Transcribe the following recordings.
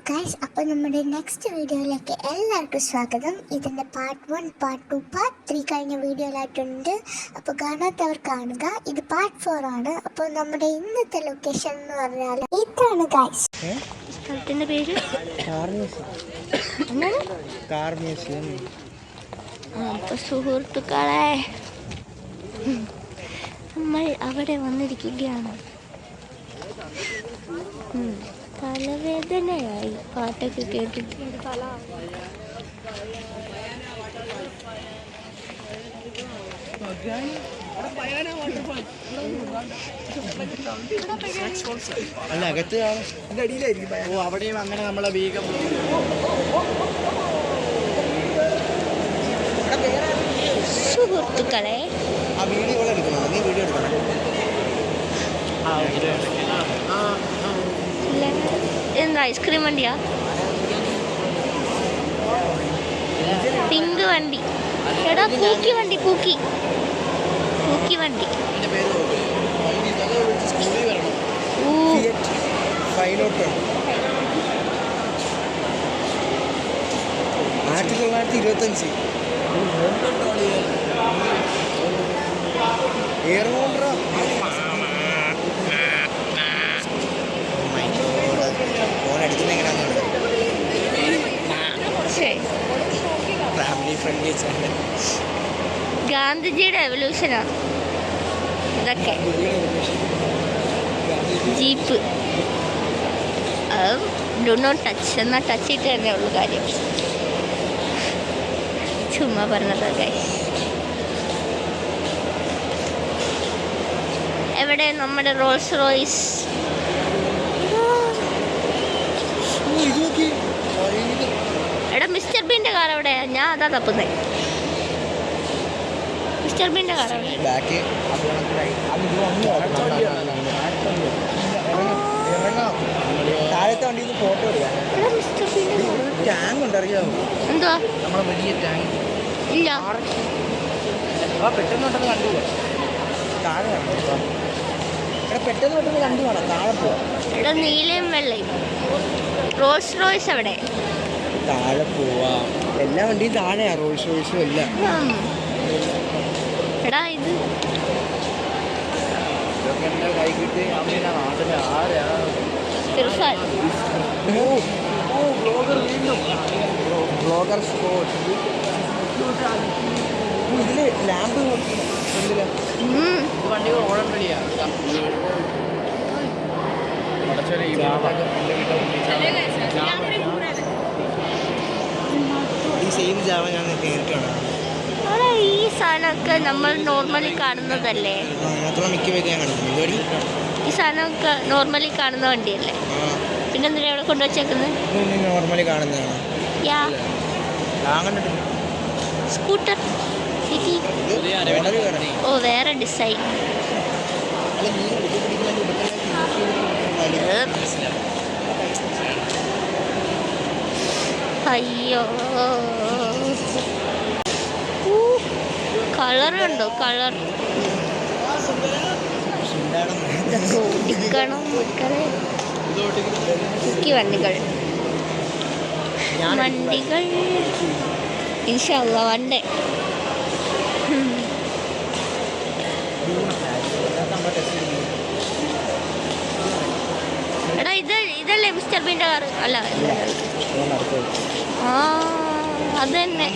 Guys, അപ്പോൾ നമ്മുടെ next വീഡിയോയിലേക്ക് എല്ലാവർക്കും സ്വാഗതം. ഇതിൻ്റെ പാർട്ട് 1, പാർട്ട് 2, പാർട്ട് 3 കഴിഞ്ഞ വീഡിയോയിലായിട്ടുണ്ട്. അപ്പോൾ കാണാത്തവർ കാണുക. ഇത് പാർട്ട് 4 ആണ്. അപ്പോൾ നമ്മുടെ ഇന്നത്തെ ലൊക്കേഷൻ എന്ന് പറഞ്ഞാൽ ഇതാണ് ഗൈസ്. സ്ഥലത്തിൻ്റെ പേര് അപ്പോൾ സുഹൃത്തുക്കളെ, നമ്മൾ അവിടെ വന്നിരിക്കുകയാണ്. തലവേദനയായി പാട്ടൊക്കെ കേട്ടിട്ട്. അല്ല അകത്ത് അവിടെയും അങ്ങനെ നമ്മളെ വീഗം സുഹൃത്തുക്കളെ, ആ വീഡിയോ എടുക്കണം. നീ വീഡിയോ എടുക്കണം. എന്താ ഐസ്ക്രീം വണ്ടിയാ? പിങ്ക് വണ്ടി. എടാ പൂക്കി വണ്ടി, പൂക്കി വണ്ടി. ആയിരത്തി 1925 എയർമോണ്ടറ ഫോൺ അടിക്കുന്ന എങ്ങനെയാണെന്ന് ഫാമിലി ഫ്രണ്ട്ലി ചാനൽ. ഗാന്ധിജിയുടെ എവല്യൂഷനാണ് ഇതൊക്കെ. ജീപ്പ് ഡു നോട്ട് ടച്ച്, എന്നാൽ ടച്ച് ഇട്ട് തന്നെ ഉള്ളു കാര്യം. ചുമ്മാ പറഞ്ഞതൊക്കെ. എവിടെ നമ്മുടെ റോൾസ് റോയ്സ്? എടാ മിസ്റ്റർ ബീൻ്റെ കാർ എവിടെ? ഞാൻ അതാ തപ്പുന്നത്. മിസ്റ്റർ ബീൻ്റെ കാർ എവിടെ? താഴത്തെ വണ്ടിയിൽ നിന്ന് ഫോട്ടോ എടുക്കാം. ടാങ്ക് ഉണ്ട്, അറിയാമോ? എന്തുവാ? നമ്മളെ വലിയ ടാങ്ക് ഇല്ല. പെട്ടെന്ന് കണ്ടുപോവാ. താഴെ പെട്ടെന്ന് കണ്ടു വേണം. താഴെ പോവാം. എടാ നീലയും വെള്ളയും റോൾസ് റോയ്സ് എവിടെ? താഴെ പോവാം. എല്ലാ വണ്ടിയും താഴെയാ, റോൾസ് റോയ്സും എല്ലാം. എടാ ഇത് ബ്ലോഗർ സ്പോട്ട്. ഇതില് ലാമ്പ് വണ്ടി ഓടാൻ റെഡിയാ. ഈ സെയിം ജാവ ഞാൻ നേരിട്ടാണ്. ഈ സാധനമൊക്കെ നമ്മൾ നോർമലി കാണുന്നതല്ലേ? മിക്ക പേര് ഞാൻ കണ്ടിട്ടുണ്ട്. ഈ സാധനമൊക്കെ നോർമലി കാണുന്ന വണ്ടിയല്ലേ? പിന്നെ എന്തിനാ അവിടെ കൊണ്ടുവച്ചേക്കുന്നത്? നോർമലി കാണുന്നതാണ്. Scooter city. ഓ, വേറെ ഡിസൈൻ. അയ്യോ, കളർ ഉണ്ടോ? കളർ ഓടിക്കണം മക്കളെ. വണ്ടികൾ ഇൻഷാ അല്ലാ വണ്ടേ. എടാ ഇതല്ലേ മിസ്റ്റർ ബീൻ്റെ കാറ്? അല്ല, ആ അത് തന്നെ.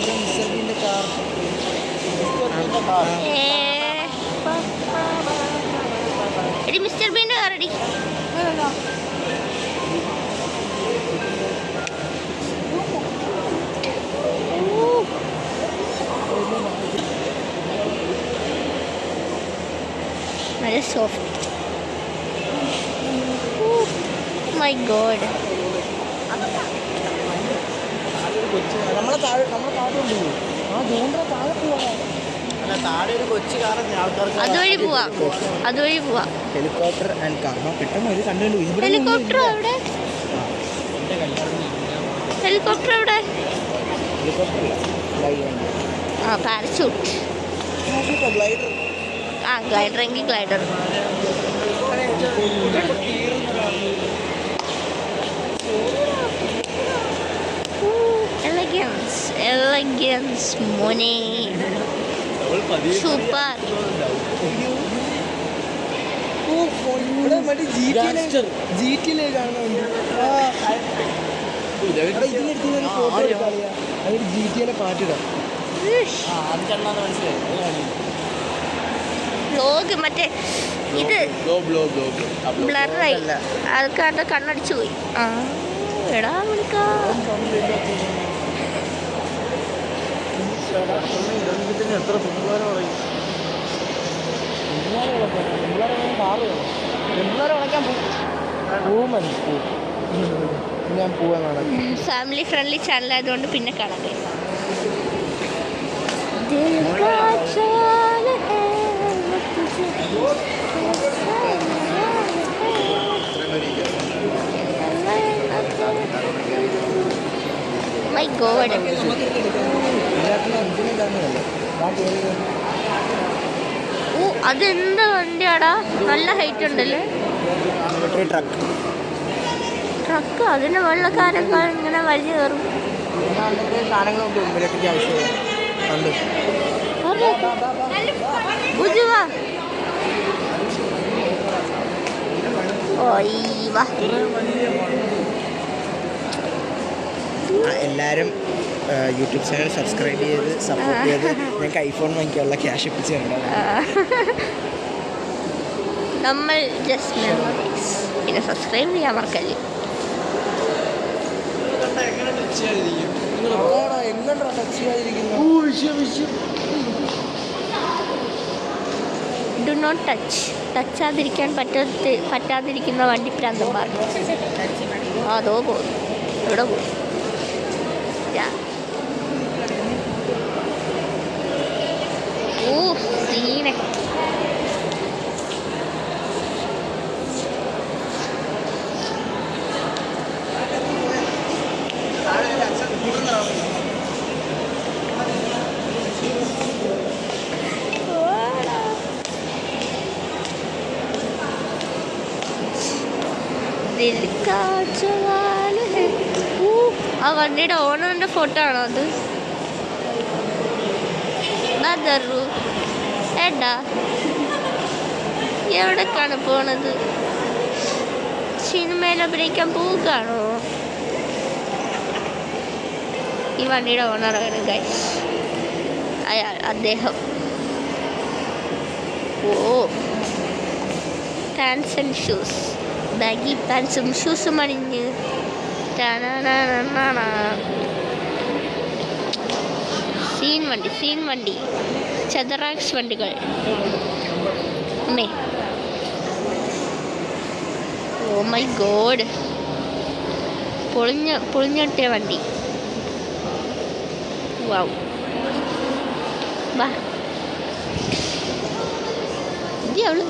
എടി മിസ്റ്റർ ബീൻ്റെ കാറടി. നല്ല സോഫ്റ്റ്. My God. നമ്മളെ താഴെ താഴെ ഒരു കൊച്ചു കാറ് ആൾക്കാർക്ക് അതുവഴി പോവാം. Helicopter and car. പെട്ടെന്ന് ഒരു കണ്ടു. ഹെലികോപ്റ്റർ എവിടെ? ഹെലികോപ്റ്റർ എവിടെ? ആ, പാരച്യൂട്ട്. ആ, ഗ്ലൈഡർ എങ്കിൽ ഗ്ലൈഡർ. Dragons മോനെ സൂപ്പർ. പാട്ടിടാം. വ്ലോഗ് മറ്റേ ഇത് ബ്ലറായി ആൾക്കാരുടെ കണ്ണടിച്ചു പോയി. ആ എടാ വിളിക്കാ എത്ര പിള്ളേരെ പറയും ഞാൻ പോവാന്നാണ്. ഫാമിലി ഫ്രണ്ട്ലി ചാനൽ ആയതുകൊണ്ട് പിന്നെ കാണാം. മൈ ഗോഡ്, ഓ അതെന്താ വണ്ടിയാടാ, നല്ല ഹൈറ്റ് ഉണ്ടല്ലേ. ട്രക്ക് അതിന് വെള്ളക്കാരൊക്കെ ഇങ്ങനെ വലിഞ്ഞു കയറും. എല്ലാവരും യൂട്യൂബ് ചാനൽ സബ്സ്ക്രൈബ് ചെയ്ത് സപ്പോർട്ട് ചെയ്ത് ഞങ്ങൾക്ക് ഐഫോൺ വാങ്ങിക്കാനുള്ള ക്യാഷ് എത്തിച്ചു തരണം. നമ്മൾ ജസ്റ്റ് മെമ്മറീസ്. പിന്നെ സബ്സ്ക്രൈബ് ചെയ്യാൻ മറക്കല്ലേ. Do not touch. ടച്ചാതിരിക്കാൻ പറ്റാതിരിക്കുന്ന വണ്ടി പ്രാന്തന്മാർ. അതോ പോകുന്നു, എവിടെ പോകും. ഓ സീനെ. ആ വണ്ടിയുടെ ഓണറിന്റെ ഫോട്ടോ ആണോ അത്? ബദറു ഏട്ടാ എവിടേക്കാണ് പോണത്? സിനിമയിൽ അഭിനയിക്കാൻ പോവുകയാണോ? ഈ വണ്ടിയുടെ ഓണറാണ് ഗൈസ് അയാൾ, അദ്ദേഹം. ഓ പാൻസ് ആൻഡ് ഷൂസ്, ബാഗി പാൻസും ഷൂസും അണിഞ്ഞ് സീൻ വണ്ടി ചതറാക്സ് വണ്ടികൾ. അമ്മേ, ഓ മൈ ഗോഡ്, പൊളിഞ്ഞൊട്ടിയ വണ്ടി. വാവ്, വാ ഇതി അവള്.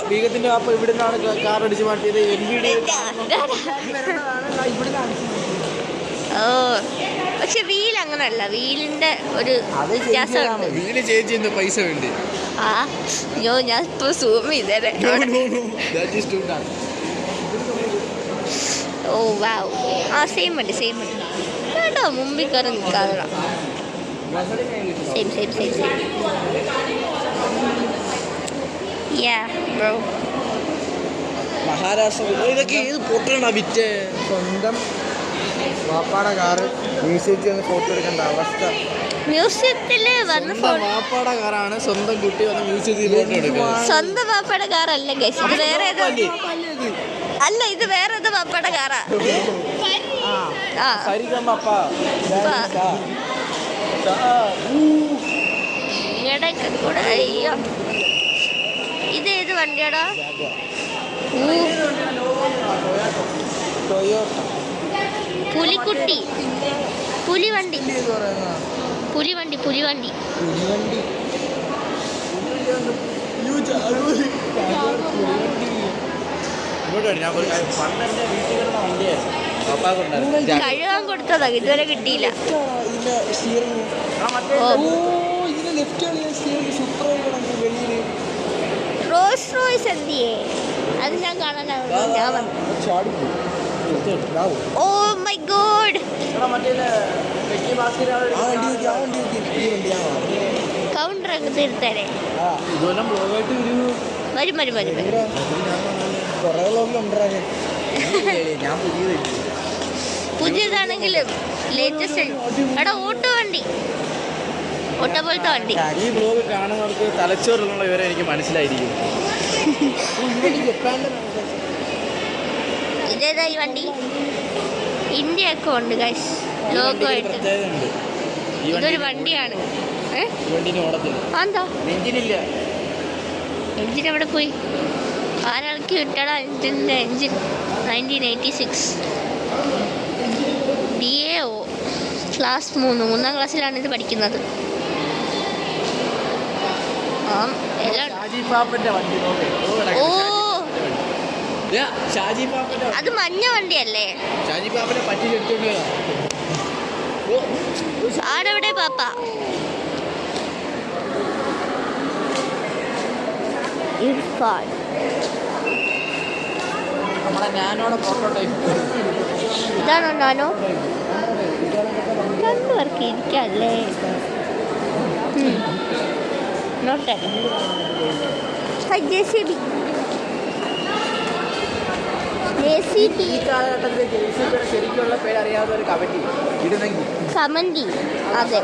ബീഗത്തിന്റെ വാപ്പ ഇവിടുന്നാണ് കാർ അടിച്ചു മാറ്റിയത്. ഓ പക്ഷെ വീൽ അങ്ങനല്ല, വീലിന്റെ ഒരു വ്യത്യാസമുണ്ട്. വീല് ചേഞ്ച് ചെയ്യുന്ന പൈസ വേണ്ടി. ആ ഞാൻ ഇപ്പൊ സൂം ചെയ്തേ. ഓ വാവ്, ആ സെയിം വണ്ടി കേട്ടോ, മുമ്പിൽ കയറി നിൽക്കാതെ. Same yeah bro. മഹാരാഷ്ട്ര ഇതൊക്കെ ഏത് പൊട്ടണ വിറ്റ് സ്വന്തം വാപ്പാടെ കാറ് മ്യൂസിയത്തിൽ വന്ന് ഫോട്ടോ എടുക്കേണ്ട അവസ്ഥ. മ്യൂസിയത്തില് വന്ന് വാപ്പാടെ കാറാണ്, സ്വന്തം കുട്ടി വന്ന് മ്യൂസിയത്തിൽ ഫോട്ടോ എടുക്കുന്നത്. സ്വന്തം വാപ്പാടെ കാറല്ല ഗൈസ്, ഇത് വേറെ അല്ല, ഇത് വേറെ ഏത് വാപ്പാടെ കാറാ. അയ്യോ, ഇതേത് വണ്ടിയാടാ? പുലിക്കുട്ടി, പുലിവണ്ടി. ഞാൻ പണ്ടെൻ്റെ വീട്ടിൽ കിടന്ന വണ്ടിയായിരുന്നു. കഴുകാൻ കൊടുത്തതാ, ഇതുവരെ കിട്ടിയില്ല. റോൾസ് റോയ്സ് എന്തിയേ? അത് ഞാൻ കാണാനാണ് ഞാൻ വന്നു. ഓ മൈ ഗോഡ്, കൗണ്ടർ ഒക്കെ തീർത്തേരെ. വരും വരും വരും വരും. പുതിയതാണെങ്കിലും ലേറ്റസ്റ്റ്. എടാ ഓട്ടോ വണ്ടി, ഓട്ടോ പോലത്തെ വണ്ടി. ഈ ബ്ലോഗ് കാണുന്നവർക്ക് തലച്ചോറിലുള്ള വിവരം എനിക്ക് മനസ്സിലായിരിക്കും. ഇതേതാ ഈ വണ്ടി? ഇന്ത്യ ഒക്കെ ഉണ്ട് ഗൈസ്, ലോഗോ ആയിട്ട്. ഇതൊരു വണ്ടിയാണ്. എന്താ എഞ്ചിൻ എവിടെ പോയി? ആരാൾക്ക് കിട്ടടാ എഞ്ചിൻ്റെ എഞ്ചിൻ? 1986 DAO ക്ലാസ് 3, 3ാം ക്ലാസ്സിലാണ് ഇത് പഠിക്കുന്നത്. ഓ അത് മഞ്ഞ വണ്ടിയല്ലേ? ആരെവിടെ പാപ്പ? ഇർഫാൻ. ഇതാണോ നാനോ? രണ്ടുപേർക്ക് ഇരിക്കല്ലേ? നോട്ടെ JCB. കമന്റി, അതെ.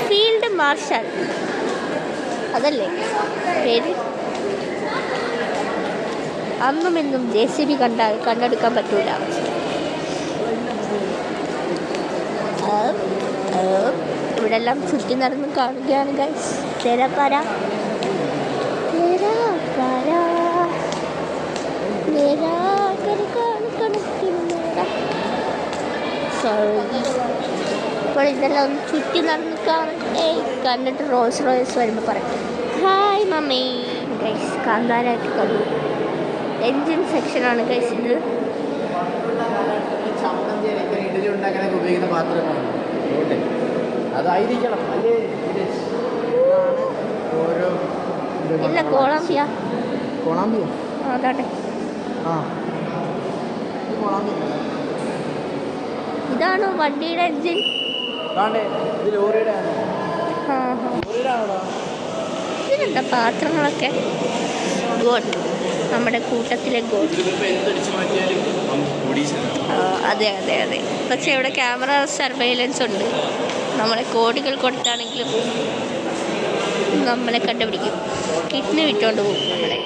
ഫീൽഡ് മാർഷൽ അതല്ലേ പേര്? അന്നും ഇന്നും JCB കണ്ടാൽ കണ്ടെടുക്കാൻ പറ്റൂല. ഇവിടെ എല്ലാം ചുറ്റി നടന്ന് കാണുകയാണ് ഗൈസ്. തെരപ്പര ഇപ്പോൾ ഇതെല്ലാം ഒന്ന് ചുറ്റി നടന്ന് കണ്ടിട്ട് റോൾസ് റോയ്സ് വരുമ്പോൾ പറയും ഹായ് മമ്മി. ഗൈസ് കാന്താരായിട്ട് കണ്ടു. എൻജിൻ സെക്ഷനാണ് ഗൈസ് ഇത്. ഇല്ല കോളംബിയ. അതാട്ടെ, ഇതാണോ വണ്ടിയുടെ എൻജിൻ? ഇതിനെന്താ പാത്രങ്ങളൊക്കെ? ഗോഡ്, നമ്മുടെ കൂട്ടത്തിലെ ഗോഡ്. അതെ അതെ അതെ. പക്ഷെ ഇവിടെ ക്യാമറ സർവൈലൻസ് ഉണ്ട്. നമ്മളെ കോടികൾ കൊടുത്താണെങ്കിലും നമ്മളെ കണ്ടുപിടിക്കും. കിഡ്നി വിട്ടുകൊണ്ട് പോകും നമ്മളെ.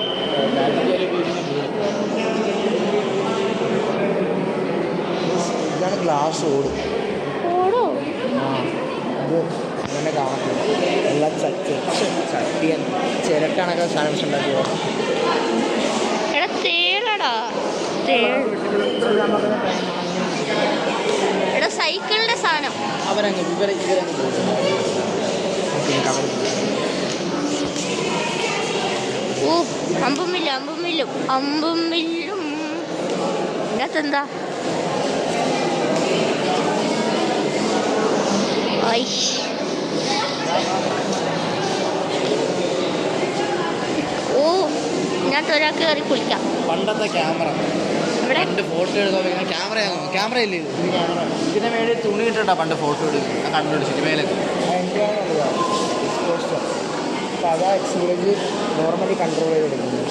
ഗ്ലാസ് ഓടോ അങ്ങനെ കാണത്തില്ല. എല്ലാം ചട്ടിയൻ ചിരട്ടണൊക്കെ സാധനം ഉണ്ടാക്കിയോ? എടാ തേളടാ, എടാ സൈക്കിളിന്റെ സാധനം. ഓ അമ്പും മില്ലും ഇതിനകത്തെന്താ? ഓ ഇതിനകത്ത് ഒരാൾക്ക് കയറി കുളിക്കാം. പണ്ടത്തെ ക്യാമറ ഇവിടെ ഫോട്ടോ എടുക്കാൻ ക്യാമറ ഇല്ലേ? ഇതിന് വേണ്ടി തുണി ഇട്ടാ പണ്ട് ഫോട്ടോ എടുക്കും. കണ്ടുപിടിച്ചിട്ട് മേലൊക്കെ അതാ എക്സ്പീരിയൻസ് നോർമലി കൺട്രോൾ ചെയ്തെടുക്കുന്നത്.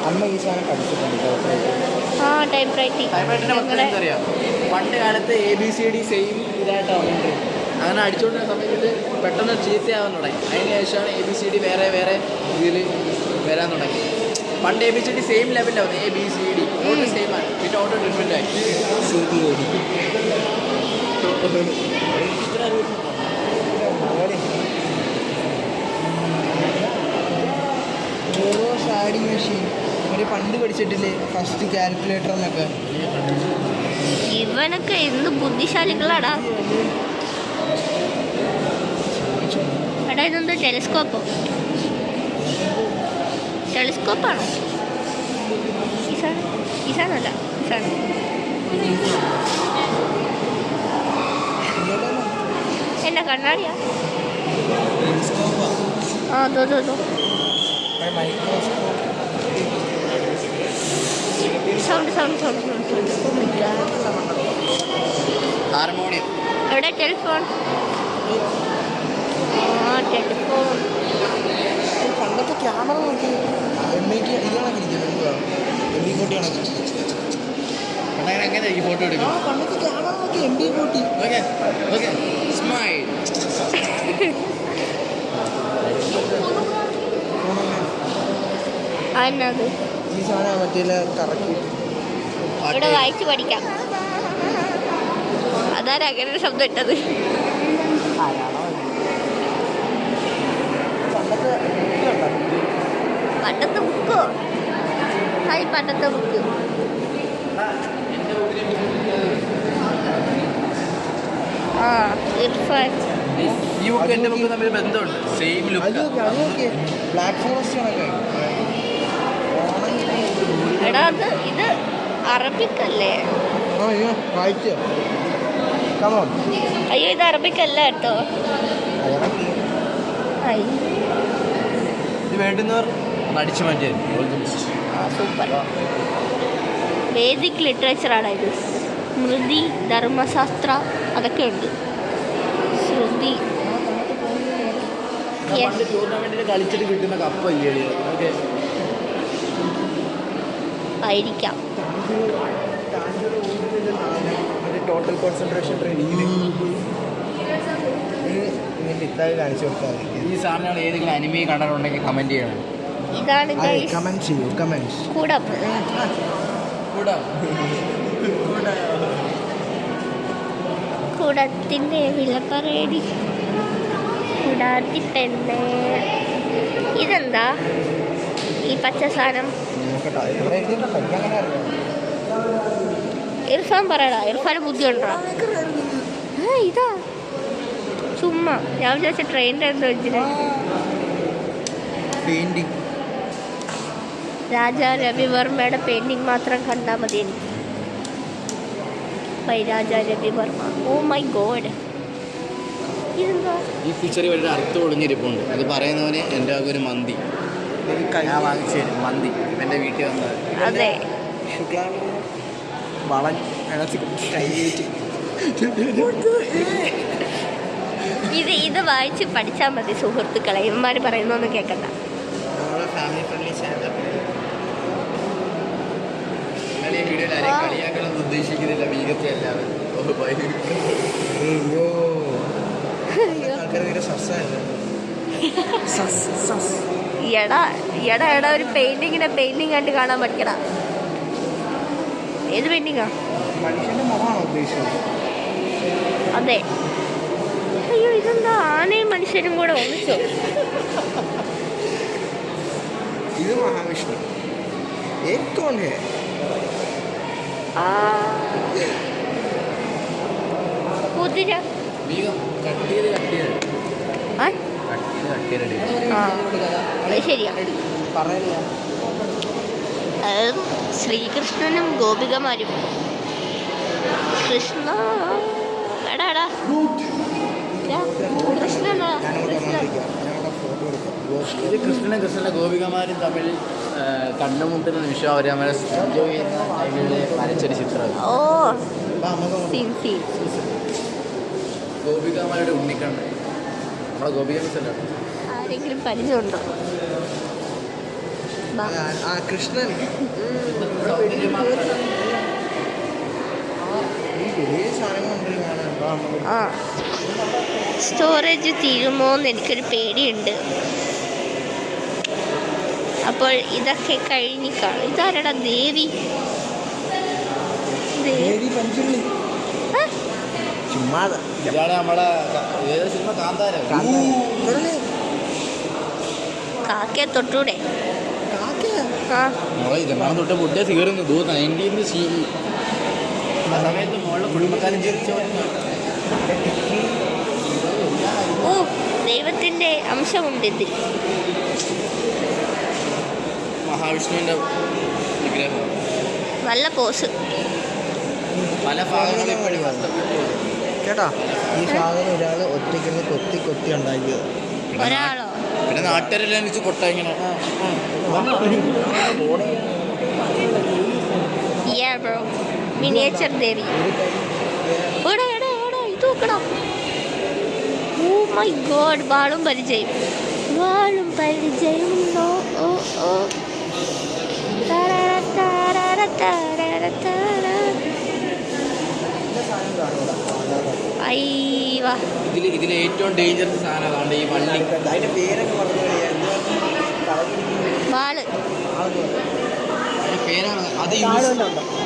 അമ്മ ഈ സാധനം പഠിച്ചിട്ടുണ്ട്. ടൈപ്പ് റൈറ്റിംഗ് അറിയാം. പണ്ട് കാലത്ത് ABCD സെയിം ഇതായിട്ടാണ് വന്നിട്ടുണ്ട്. അങ്ങനെ അടിച്ചുകൊണ്ടിരുന്ന സമയത്ത് പെട്ടെന്ന് ചീത്തയാവാൻ തുടങ്ങി. അതിന് ശേഷമാണ് ABCD വേറെ വേറെ ഇതിൽ വരാൻ തുടങ്ങി. പണ്ട് ABCD സെയിം ലെവലിലാവുന്നത്. ABCD ഓട്ടോ സെയിം ആണ്, പിന്നെ ഓട്ടോ ഡിഫറെൻ്റ് ആയി. ഷാഡിങ് മെഷീൻ ഒരു പണ്ട് പഠിച്ചിട്ടില്ലേ? ഫസ്റ്റ് കാൽക്കുലേറ്റർ എന്നൊക്കെ. ഇവനൊക്കെ എന്ത് ബുദ്ധിശാലികളാടാ. എടാ ഇതെന്താ ടെലിസ്കോപ്പാണോ? ഇസാണല്ല ഇസാണ്. എന്നാ കണ്ണാടിയാ? ആ അതോ സൗണ്ട് ഹാർമോണിയം. എവിടെ ടെലിഫോൺ? ആ ടെലിഫോൺ. പണ്ടത്തെ ക്യാമറ നോക്കി എങ്ങനെ ഈ ഫോട്ടോ എടുക്കും? പണ്ടത്തെ ക്യാമറ നോക്കി MB40. Okay okay smile. അതെന്നത് ഈ സാധനം മറ്റേ കറക്കി ഇവിടെ വായിച്ച് പഠിക്കാം. അതാരാ അങ്ങനെ ഒരു ശബ്ദം ഇട്ടത്? പണ്ടത്തെ ബുക്കോ? ഹായ് പണ്ടത്തെ ബുക്ക്. ആ ഇർഫാൻ. ഈ ബുക്ക് എൻ്റെ ബുക്ക് തമ്മിൽ ബന്ധമുണ്ട്. Same look. ബ്ലാക്ക് ഫോറസ്റ്റ് ആണല്ലേ? എടാ ഇത് അറബിക്കല്ലേ? അയ്യോ വായിച്ചോ? കമോൺ. അയ്യോ ഇത് അറബിക്കല്ല കേട്ടോ. ഇത് വേണ്ടുന്നവർ അടിച്ചു മാറ്റിയത്. സൂപ്പർ. വേദിക് ലിറ്ററേച്ചറാണ് ഇത്. സ്മൃതി, ധർമ്മശാസ്ത്ര അതൊക്കെ ഉണ്ട്. ശ്രുതി. ടൂർണമെന്റിൽ കളിച്ചിട്ട് കിട്ടുന്ന കപ്പല്ലേ? ഓക്കെ ആയിരിക്കാം. ടോട്ടൽ കോൺസെൻട്രേഷൻ ട്രെയിനിങ്ങിൽ ഇത്തായി കാണിച്ചു കൊടുത്താൽ ഈ സാധനങ്ങൾ ഏതെങ്കിലും അനിമി കണ്ടിട്ടുണ്ടെങ്കിൽ കമന്റ് ചെയ്യണം. ഇതാണ് കമന്റ് ചെയ്യൂ. കമന്റ് കൂടത്തിന്റെ വില പറയടി. കൂടാത്തി പെണ്ണേ. ഇതെന്താ ഈ പച്ച സാധനം? ഇർഫാൻ പറയടാ. ഇർഫാന് ബുദ്ധി ഉണ്ടോ? ഇതാ ചുമ്മാ ഞാൻ വിചാരിച്ച ട്രെയിനിൻ്റെ എന്തോ വെച്ചിട്ട്. രാജാ രവിവർമ്മയുടെ പെയിന്റിങ് മാത്രം കണ്ടാൽ മതി എനിക്ക്. By Raja Ravi Varma. Oh my god. ഇതെന്താ? ഈ പിക്ചറിൽ ഒരു അർത്ഥം ഒളിഞ്ഞിരിപ്പുണ്ട്. അത് പറയുന്നവന് എൻ്റെ ആകെ ഒരു മന്തി ഞാൻ വാങ്ങിച്ചു തരും. മന്തി എൻ്റെ വീട്ടിൽ വന്നത്. അതെ ഇത് വായിച്ച് പഠിച്ചാൽ മതി സുഹൃത്തുക്കളെ. ഇവന്മാർ പറയുന്നൊന്നും കേൾക്കണ്ട. Family friendly channel. ഈ വീഡിയോയിൽ ആരെയും കളിയാക്കണമെന്ന് ഉദ്ദേശിക്കുന്നില്ല. വീഗത്തെ എല്ലാവരും എടാ ഒരു പെയിന്റിങ് കണ്ട് കാണാൻ പഠിക്കടാ. ഏത് പെയിന്റിങ്ങാ? മനുഷ്യന്റെ മുഖമാണോ ഉദ്ദേശിച്ചത്? അതെ. അയ്യോ ഇതെന്താ ആനയും മനുഷ്യരും കൂടെ ഒന്നിച്ചോ? ഇത് മഹാവിഷ്ണു. കുതിര. അത് ശരിയാ. ശ്രീകൃഷ്ണനും ഗോപികമാരും. കൃഷ്ണ എടാ കൃഷ്ണന്റെ ഗോപികമാരും തമ്മിൽ കണ്ടുമുട്ടുന്ന നിമിഷം അവർ നമ്മളെ എൻജോയ് ചെയ്യുന്ന വരച്ചൊരു ചിത്രം. ഓ ഗോപികമാരുടെ ഉണ്ണിക്കണ്ണൻ. നമ്മളെ ഗോപിക മിസ്സല്ല. ആരെങ്കിലും പരിചയമുണ്ടോ? കൃഷ്ണൻ ആ സ്റ്റോറേജ് തീരുമോയെന്ന് എനിക്കൊരു പേടിയുണ്ട്. അപ്പോൾ ഇതൊക്കെ കഴിഞ്ഞ് കാണും. ഇതാരടാ? ദേവി. ഇതാണ് നമ്മളെ സിനിമ കാന്താര. കാക്കയെ തൊട്ടൂടെ? ഇതെല്ലാം തൊട്ട് പൊട്ടിയ തീർന്നു. 19 CE ആ സമയത്ത് മോളുടെ കുടുംബക്കാരൻ ജനിച്ചോ? ഓ ദൈവത്തിൻ്റെ അംശമുണ്ട് ഇതിൽ. മഹാവിഷ്ണുവിൻ്റെ വിഗ്രഹം. നല്ല പോസ്. പല ഭാഗങ്ങളും ഇപ്പോഴും കഷ്ടപ്പെട്ടു കേട്ടാ. ഈ സാധനം ഒരാൾ ഒറ്റയ്ക്ക് കൊത്തി കൊത്തി ഉണ്ടാക്കിയത്. ഒരാളോ? പിന്നെ നാട്ടുകാരെല്ലാം വെച്ച് കൊട്ട ഇങ്ങനെ Yeah bro, miniature ദേവി. ഓടാ എടാ ഓടാ ഇത് നോക്കടാ. Oh my god, വാളും പരിചയം നോ. ഓ ഓ തരര തരര തരര തര. അയ്യവാ, ഇതിൽ ഏറ്റവും ഡേഞ്ചറസ് സാധനം അതാണ് ഈ വള്ളി. അതിന്റെ പേരൊക്കെ പറഞ്ഞു. വാള് അതിന്റെ പേരാണ്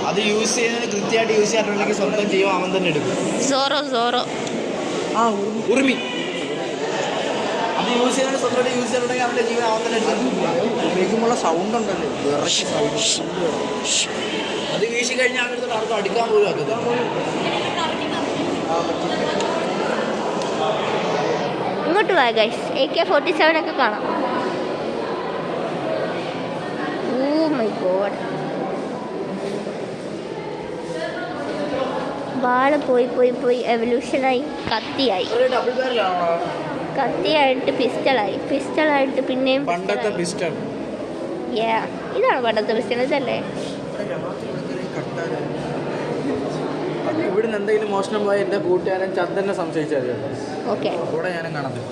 അത് യൂസ് ചെയ്യുന്നത് കൃത്യമായിട്ട് യൂസ് ചെയ്യാറുണ്ടെങ്കിൽ സ്വന്തം ജീവൻ അവൻ തന്നെ എടുക്കും. സോറോ ഉറുമി അത് യൂസ് ചെയ്യുന്നത് സ്വന്തമായിട്ട് യൂസ് ചെയ്യാറുണ്ടെങ്കിൽ അവൻ്റെ ജീവൻ അവൻ തന്നെ എടുക്കും. ഉപയോഗിക്കുമ്പോൾ സൗണ്ട് ഉണ്ടല്ലോ, അത് വീശി കഴിഞ്ഞാൽ അവരുടെ ആർക്കും അടുക്കാൻ പോലും ആക്കത്തില്ല. ഇങ്ങോട്ട് വാ ഗൈസ്, AK-47 ഒക്കെ കാണാം. ഓ മൈ ഗോഡ്, വാള് പോയി എവല്യൂഷനായി കത്തിയായി, ഡബിൾ ബാരലാണോ? കത്തിയായിട്ട് പിസ്റ്റളായിട്ട് പിന്നെയും പണ്ടത്തെ പിസ്റ്റൾ. ഇതാണ് പണ്ടത്തെ പിസ്റ്റൾ, ഇതല്ലേ? ഇവിടുന്ന് എന്തെങ്കിലും മോഷണം പോയ എൻ്റെ കൂട്ടുകാരൻ ചന്ദനെ സംശയിച്ചാൽ ഓക്കെ. കൂടെ ഞാനും കാണത്തില്ല.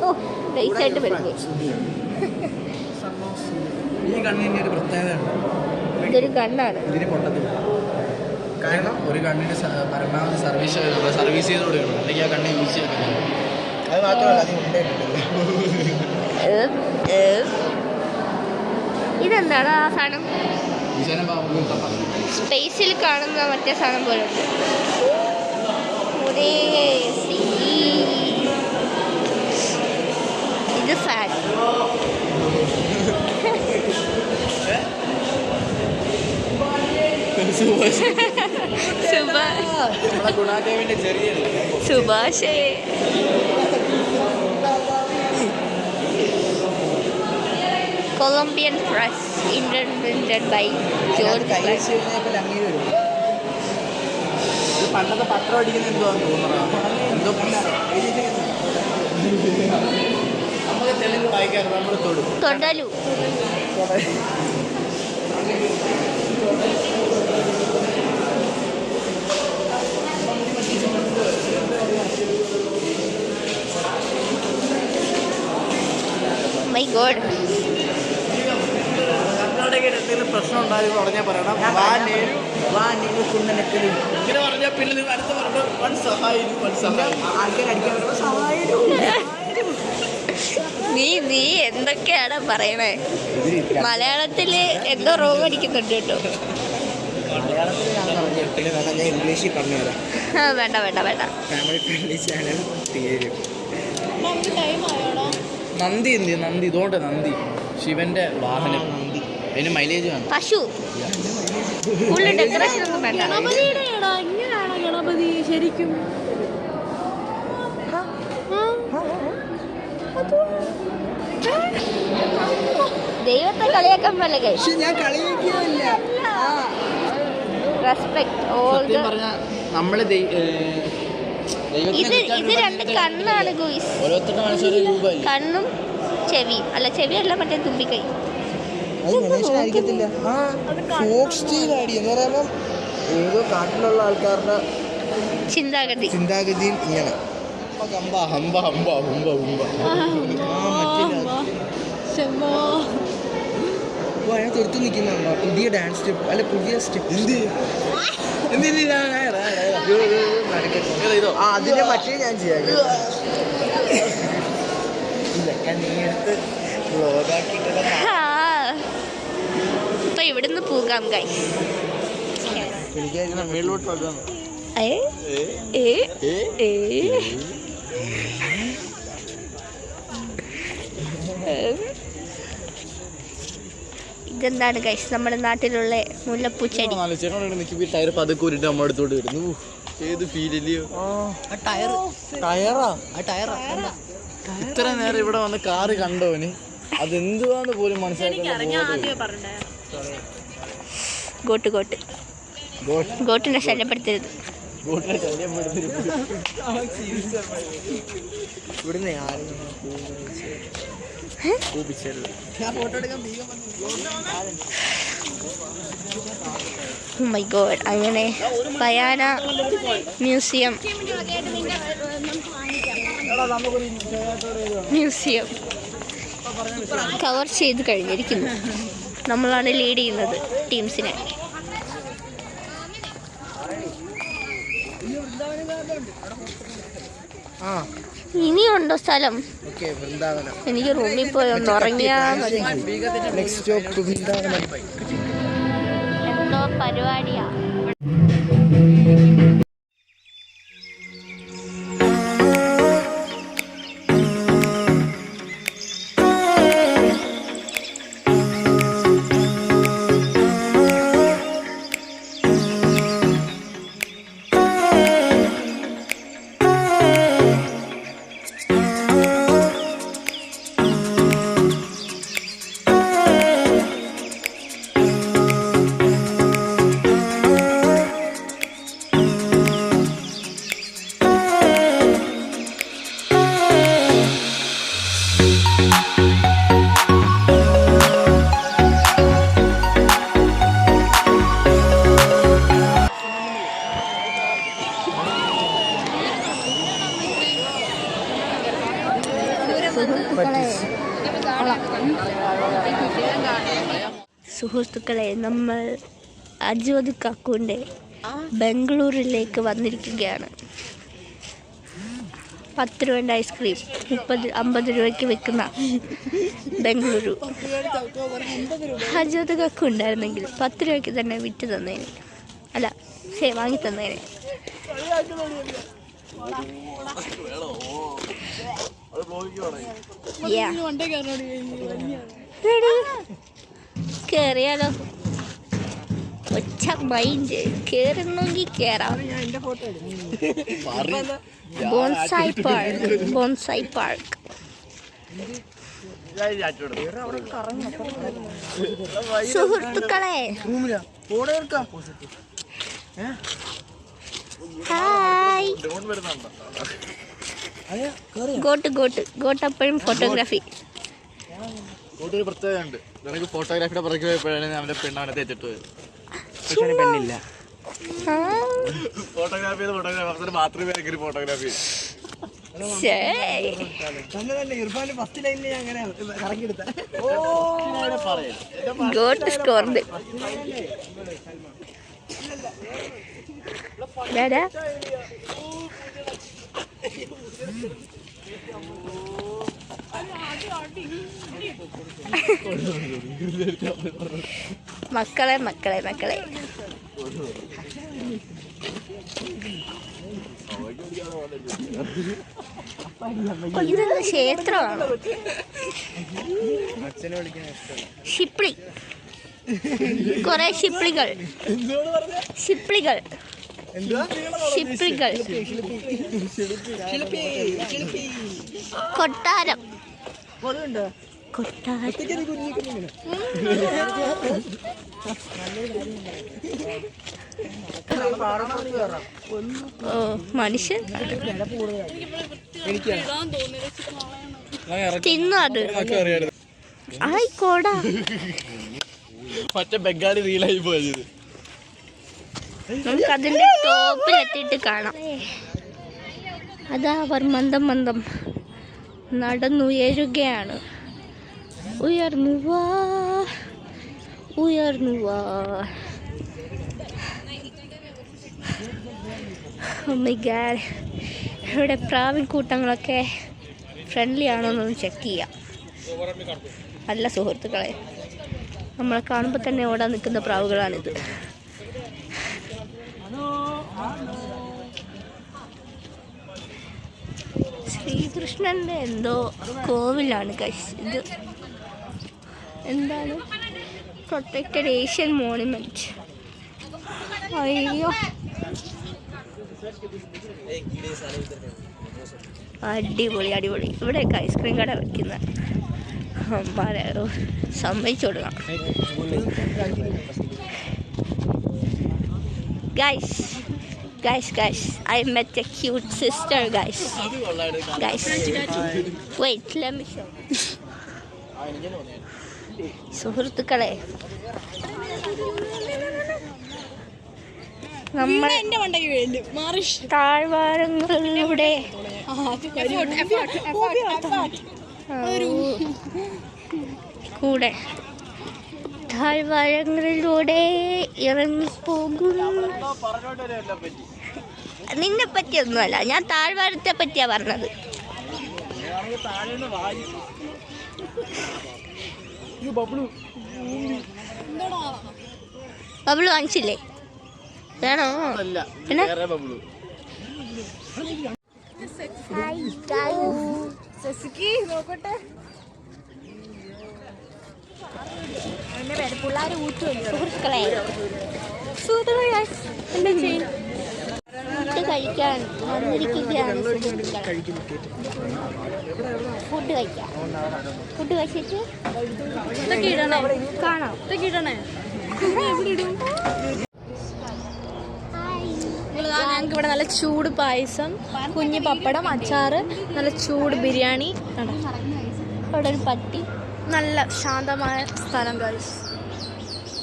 ഓ നൈസായിട്ട് വരുന്നു. ഈ കണ്ണിൻ്റെ ഒരു പ്രത്യേകത ഉണ്ട്. ഇതൊരു കണ്ണാണ്. ഇതിന് പൊട്ടത്തില്ല. കാരണം ഒരു കണ്ണിന് പരമാവധി സർവീസ് ചെയ്ത് കൊടുക്കണം, അല്ലെങ്കിൽ ആ കണ്ണ് യൂസ് ചെയ്യാൻ. അത് മാത്രമല്ല, അത് ഉണ്ടായിട്ടില്ല. ഇതെന്താണ് ആ സാധനം? സ്പേസിൽ കാണുന്ന മറ്റേ സാധനം പോലെ ഉണ്ട്. ഇത് fan. സുഭാഷേ Colombian press invented by George Black. പണ്ടത്തെ പത്രം അടിക്കുന്ന എന്തുവാന്ന് തോന്നുന്നതാണ്. എന്തോ നമുക്ക് തെലുങ്ക് വായിക്കാറ് നമ്മൾ തൊടലു. മൈ ഗോഡ്, കർണാടകയിൽ എന്തെങ്കിലും പ്രശ്നം ഉണ്ടാകും പറഞ്ഞാൽ പറയണം ഇങ്ങനെ പറഞ്ഞാൽ പിന്നെ നിങ്ങൾ അടുത്ത് പറഞ്ഞു വൺ സഹായിക്കും. നീ എന്തൊക്കെയാണ് പറയണേ? മലയാളത്തില് എന്തോ റോങ് അടിക്കുന്നുണ്ട് കേട്ടോ. ഞാൻ ഇംഗ്ലീഷിൽ പറഞ്ഞുതരാം. വേണ്ട ഫാമിലി ഫ്രണ്ട്ലി ചാനൽ തീരും. നന്ദി ഇതുകൊണ്ട് നന്ദി ശിവന്റെ വാഹനം. അതിന് മൈലേജ് വേണം. പശു ഫുള്ള് ഡെക്കറേഷൻ ഒന്നും വേണ്ട. ഗണപതി ശരിക്കും ദൈവത്തെ കളിയാക്കാൻ പോലെ പക്ഷെ ഞാൻ കളിയാക്കിയില്ല. Respect all the. നമ്മള് ഇത് രണ്ട് കണ്ണാണ് ഗോയ്സ്. ഓരോരുത്തരുടെ മനസ്സിലൊരു രൂപമില്ല. കണ്ണും ചെവിയും. അല്ല ചെവിയല്ല, മറ്റേ തുമ്പിക്കൈ. അത് മനുഷ്യനായിരിക്കത്തില്ല. ഫോക്സ് സ്റ്റീൽ ഐഡി എന്ന് പറയുമ്പം ഏതോ കാട്ടിലുള്ള ആൾക്കാരുടെ ചിന്താഗതിയും ഇങ്ങനെ അതിനെ തൊടുത്ത് നിൽക്കുന്നുണ്ടോ? പുതിയ ഡാൻസ് സ്റ്റെപ്പ് അല്ല പുതിയ സ്റ്റെപ്പ് അതിനെ പറ്റി ഞാൻ ചെയ്യാം. ഇതൊക്കെ നീ എടുത്ത് ബ്ലോഗാക്കിയിട്ട് ഇപ്പൊ ഇവിടുന്ന് പോകാം ഗൈസ്. ഇതെന്താണ് ഗൈസ് നമ്മുടെ നാട്ടിലുള്ള മുല്ലപ്പൂച്ചെടി. ടയർ പതുക്കെ ഉരുട്ട് നമ്മുടെ അടുത്തോട്ട് വരുന്നു. ഏത് ഫീലില്ലയോ? ഇത്ര നേരം ഇവിടെ വന്ന് കാറ് കണ്ടോന് അതെന്തുവാന്ന് പോലും മനസ്സിലാക്കി. ഗോട്ട് ഗോട്ടിനെ ശല്യപ്പെടുത്തരുത്. ഇവിടുന്ന് Oh my god, അങ്ങനെ പയാന മ്യൂസിയം കവർ ചെയ്ത് കഴിഞ്ഞിരിക്കുന്നു. നമ്മളാണ് ലീഡ് ചെയ്യുന്നത് ടീംസിനെ. ഇനിയുണ്ടോ സ്ഥലം? എനിക്ക് റൂമിൽ പോയി ഒന്ന് ഉറങ്ങിയാൽ മതി. എന്തോ പരിപാടിയാ. സുഹൃത്തുക്കളെ, നമ്മൾ അജ്വദ് കാക്കുവിൻ്റെ ബാംഗ്ലൂരിലേക്ക് വന്നിരിക്കുകയാണ്. 10 രൂപേൻ്റെ ഐസ്ക്രീം 50 രൂപയ്ക്ക് വെക്കുന്ന ബാംഗ്ലൂരു. അജ്വദ് കാക്കു ഉണ്ടായിരുന്നെങ്കിൽ 10 രൂപയ്ക്ക് തന്നെ വിറ്റ് തന്നേനെ. അല്ല, വാങ്ങി തന്നേനെ. കേറിയാലോ? ഒച്ച മൈൻഡ്. കേറുന്നെങ്കിൽ കേറാം. Bonsai park. സുഹൃത്തുക്കളെ, ഹായ്. ഗോട്ട് അപ്പോഴും ഫോട്ടോഗ്രാഫി. ഒരു പ്രത്യേകതയുണ്ട്. നിനക്ക് ഫോട്ടോഗ്രാഫിയുടെ പുറകെ പോയപ്പോഴാണ് അവന്റെ പെണ്ണവനെ തെറ്റിട്ട് പോയത്. പെണ്ണില്ല. ഫോട്ടോഗ്രാഫി മാത്രമേ ഫോട്ടോഗ്രാഫി. Got scored. മക്കളെ ഇതെന്താ ക്ഷേത്രമാണോ? ഷിപ്ലി. കുറെ ഷിപ്ലികൾ. കൊട്ടാരം. ഓ, മനുഷ്യൻ തിന്നു അത്. ആയിക്കോടാ. മറ്റേ ബംഗാളി റീലായി പോയത്. നമുക്കതിന്റെ ടോപ്പിലെത്തിയിട്ട് കാണാം. അതാ അവർ മന്ദം നടന്നുയരുകയാണ്. ഉയർന്നു വാ. Oh my God. ഇവിടെ പ്രാവിൻ കൂട്ടങ്ങളൊക്കെ ഫ്രണ്ട്ലി ആണോ എന്നൊന്ന് ചെക്ക് ചെയ്യാം. അല്ല സുഹൃത്തുക്കളെ, നമ്മളെ കാണുമ്പോൾ തന്നെ ഓടാൻ നിൽക്കുന്ന പ്രാവുകളാണിത്. ശ്രീകൃഷ്ണൻ്റെ എന്തോ കോവിലാണ് ഗൈസ് ഇത്. എന്താണ്? Protected Asian monument. അയ്യോ, അടിപൊളി. ഇവിടെയൊക്കെ ഐസ്ക്രീം കട വെക്കുന്ന അമ്മാരെ സമ്മതിച്ചു കൊടുക്കണം. Guys, I met a cute sister, guys. Wait, let me show. സുഹൃത്തുക്കളെ, നമ്മൾ എന്റെ മണ്ടയ്ക്ക് വേണ്ടി മാറി താഴ്വാരങ്ങളിലൂടെ കൂടെ താഴ്വാരങ്ങളിലൂടെ ഇറങ്ങിപ്പോകും. നിന്നെ പറ്റിയൊന്നുമല്ല, ഞാൻ താഴ്വാരത്തെ പറ്റിയാ പറഞ്ഞത്. ബബ്ലു വാങ്ങിച്ചില്ലേ? വേണോ? പിന്നെ നോക്കട്ടെ പിള്ളേർ സുഹൃത്തുക്കളെ, എന്താ ചെയ്യും? ഫുഡ് കഴിക്കാൻ വന്നിരിക്കുകയാണ്. ഫുഡ് കഴിക്കാം. ഫുഡ് കഴിച്ചിട്ട് ഇതൊക്കെ ഇടണേ, കാണാം. ഇതൊക്കെ ഇടണേ. എവിടെ ഇടും? ഞങ്ങൾക്ക് ഇവിടെ നല്ല ചൂട് പായസം, കുഞ്ഞ് പപ്പടം, അച്ചാറ്, നല്ല ചൂട് ബിരിയാണി. അവിടെ ഒരു പട്ടി. നല്ല ശാന്തമായ സ്ഥലം ഗൈസ്.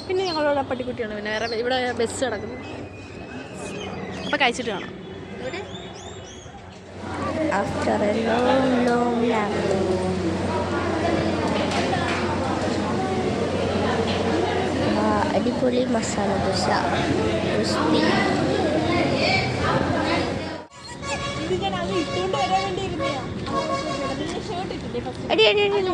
പിന്നെ ഞങ്ങളോട് പട്ടിക്കുട്ടിയാണ്. പിന്നെ വേറെ ഇവിടെ ബസ് കിടക്കുന്നു. അപ്പം കഴിച്ചിട്ട് കാണാം. After a long nap. അടിപൊളി മസാല ദോശ, ക്രിസ്പി. അടി അടി അടി അടി.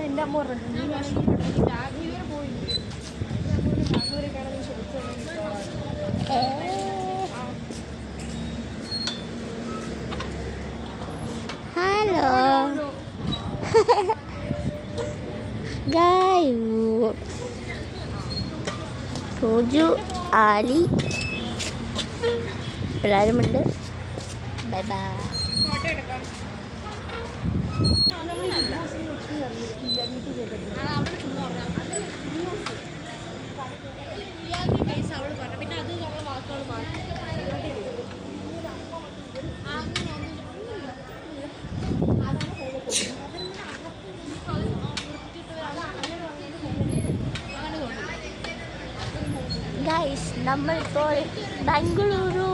എൻ്റെ അമ്മ പറഞ്ഞു Halo. Gayu. Roju, Ali. എല്ലാവരുമുണ്ട്. Bye bye. ഗൈസ്, നമ്മളിപ്പോൾ ബംഗളൂരു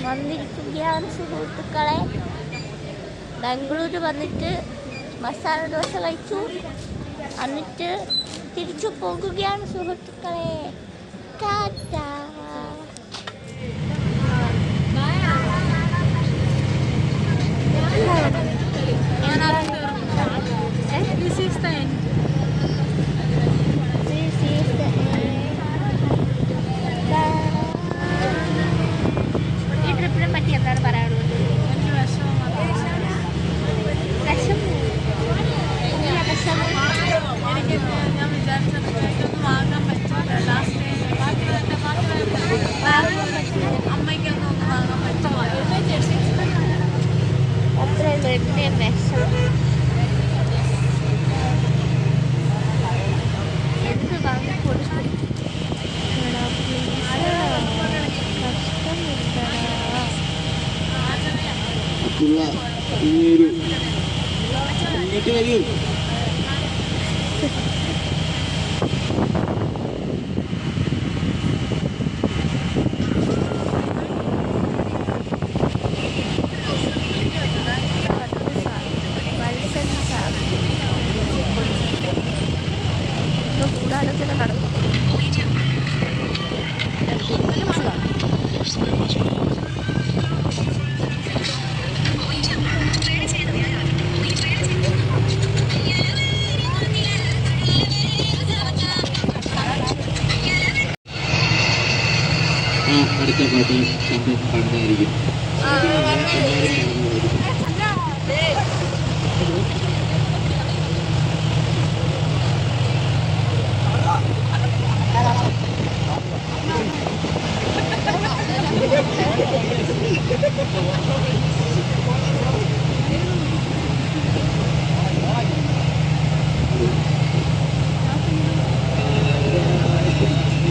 വന്നിരിക്കുകയാണ് സുഹൃത്തുക്കളെ. ബാംഗ്ലൂർ വന്നിട്ട് മസാല ദോശ കഴിച്ചു, എന്നിട്ട് തിരിച്ചു പോകുകയാണ് സുഹൃത്തുക്കളെ. ടാറ്റാ. ഈ ട്രിപ്പിനെ പറ്റി എന്താണ് പറയാനുള്ളത്? ഞാൻ വിചാരിച്ചത് വാങ്ങാൻ പറ്റില്ല. ലാസ്റ്റ് അമ്മയ്ക്കൊന്നും വാങ്ങാൻ പറ്റുമോ? അത്രയും വലിയ വിഷം. എന്ത് വാങ്ങിക്കൊടുക്കും? കൂടാലോചന നടന്നു. അടുത്ത പാട്ട് ശബ്ദം പാടുന്നതായിരിക്കും.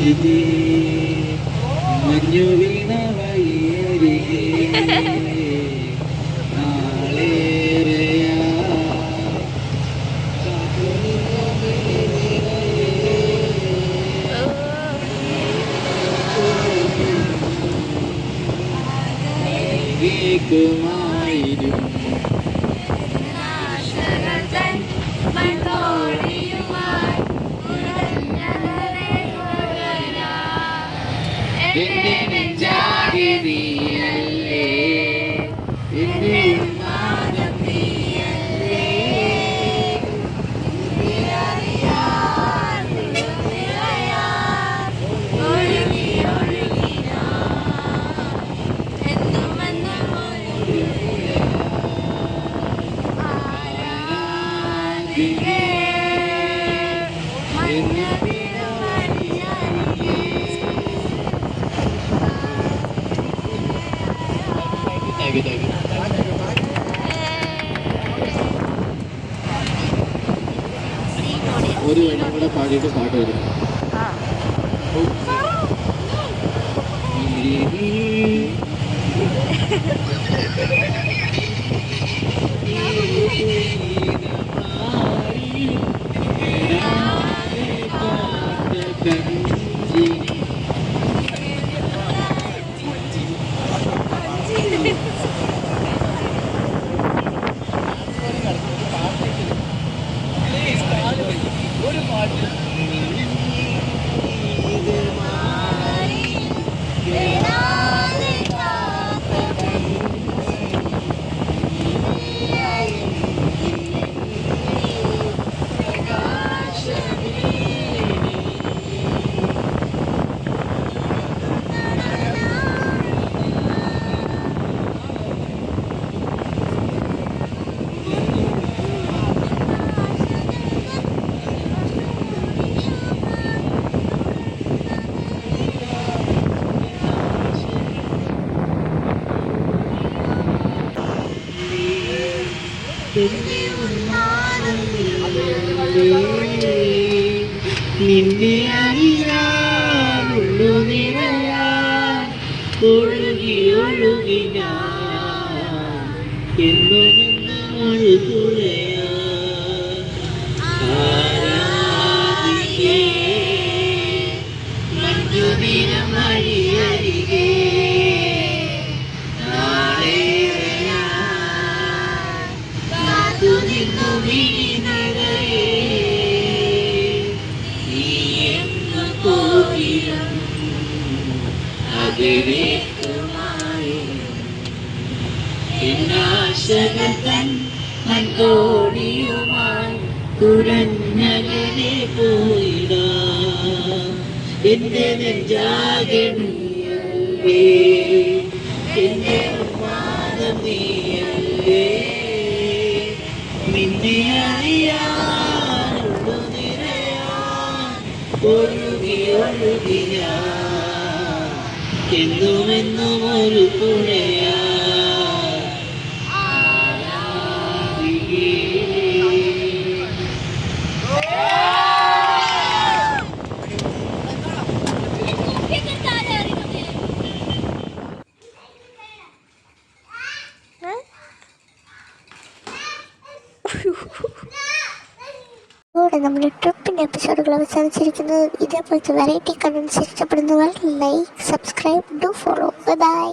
ഇതേ മഞ്ഞു വീണ വഴിയരികെ നാളേറെയാ കേൾക്കുമായിരുന്നു എന്റെ നെഞ്ചാകെ നീയല്ലേ എന്റെ ഉന്മാദം നീയല്ലേ ഒരു വഴി കൂടെ പാടിയിട്ട് പാട്ട് വരും നിന്നെ അറിയാനുള്ളു നിറയാൻ ഒഴുകി ഒഴുകി ഞാൻ എന്നുമെന്നും ഒഴുകുകയാ ആരാധിക്കേ മഞ്ജുദിനം വഴിയരികെ നാളേറെയാ കാത്തുനിന്നു വീണരയേ എന്നാശകൾ തൻ മൺകോടിയുമായി കുരഞ്ഞകലെ പോയിടാ എന്റെ നെഞ്ചാകെ നീയല്ലേ എന്റെ ഉന്മാദം നീയല്ലേ നിന്നെ അറിയാനുള്ളു നിറയാൻ ഒഴുകി ഒഴുകി ഞാൻ എന്നുമെന്നും ഒരു പുഴയാ ഇവിടെ നമ്മുടെ ട്രിപ്പിൻ്റെ എപ്പിസോഡുകൾ അവസാനിച്ചിരിക്കുന്നത്. ഇതേപോലത്തെ വെറൈറ്റി കണ്ടൻസ് ഇഷ്ടപ്പെടുന്നവർ like, subscribe, do follow. By.